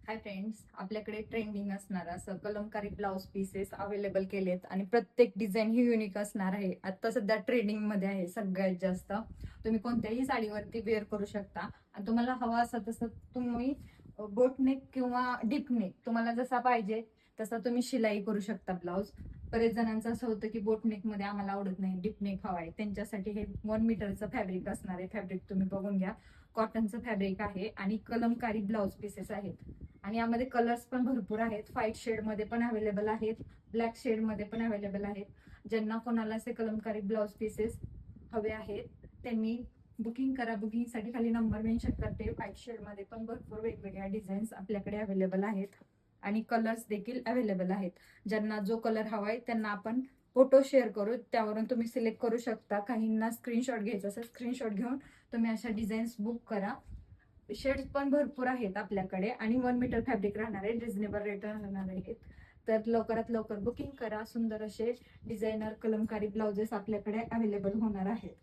Hi friends, आपल्याकडे trending असणार असं कलमकारी ब्लाउज पीसेस अवेलेबल केलेत आणि प्रत्येक डिझाईन ही युनिक असणार आहे. आता सध्या ट्रेंडिंग मध्ये आहे सगळ्यात जास्त. तुम्ही कोणत्याही साडीवरती वेअर करू शकता आणि तुम्हाला हवा असं तसं तुम्ही बोटनेक किंवा डीपनेक तुम्हाला जसा पाहिजे तसा तुम्ही शिलाई करू शकता ब्लाउज. बरेच जणांचं असं होतं की बोटनेक मध्ये आम्हाला आवडत नाही, डीपनेक हवाय. त्यांच्यासाठी हे 1 मीटरचं फॅब्रिक असणार आहे. फॅब्रिक तुम्ही बघून घ्या, कॉटनचं फॅब्रिक आहे आणि कलमकारी ब्लाउज पीसेस आहेत. आणि यामध्ये कलर्स पण भरपूर आहेत. व्हाईट शेड मध्ये पण अवेलेबल आहेत, ब्लॅक शेड मध्ये पण अवेलेबल आहेत. ज्यांना कोणाला असे कलमकारी ब्लाउज पीसेस हवे आहेत त्यांनी बुकिंग करा. बुकिंग साठी खाली नंबर मेन्शन करते. व्हाईट शेड मध्ये पण भरपूर वेगवेगळ्या डिझाईन्स आपल्याकडे अवेलेबल आहेत आणि कलर्स देखील अवेलेबल आहेत. ज्यांना जो कलर हवाय त्यांना आपण फोटो शेअर करू, त्यावरून तुम्ही सिलेक्ट करू शकता. काहींना स्क्रीनशॉट घ्यायचा असेल, स्क्रीनशॉट घेऊन तुम्ही अशा डिझाईन्स बुक करा. शेड्स पण भरपूर आहेत आपल्याकडे आणि 1 मीटर फॅब्रिक राहणार आहे, रिझनेबल रेट राहणार आहेत. तर लवकरात लवकर बुकिंग करा. सुंदर असे डिझायनर कलमकारी ब्लाउजेस आपल्याकडे अवेलेबल होणार आहेत.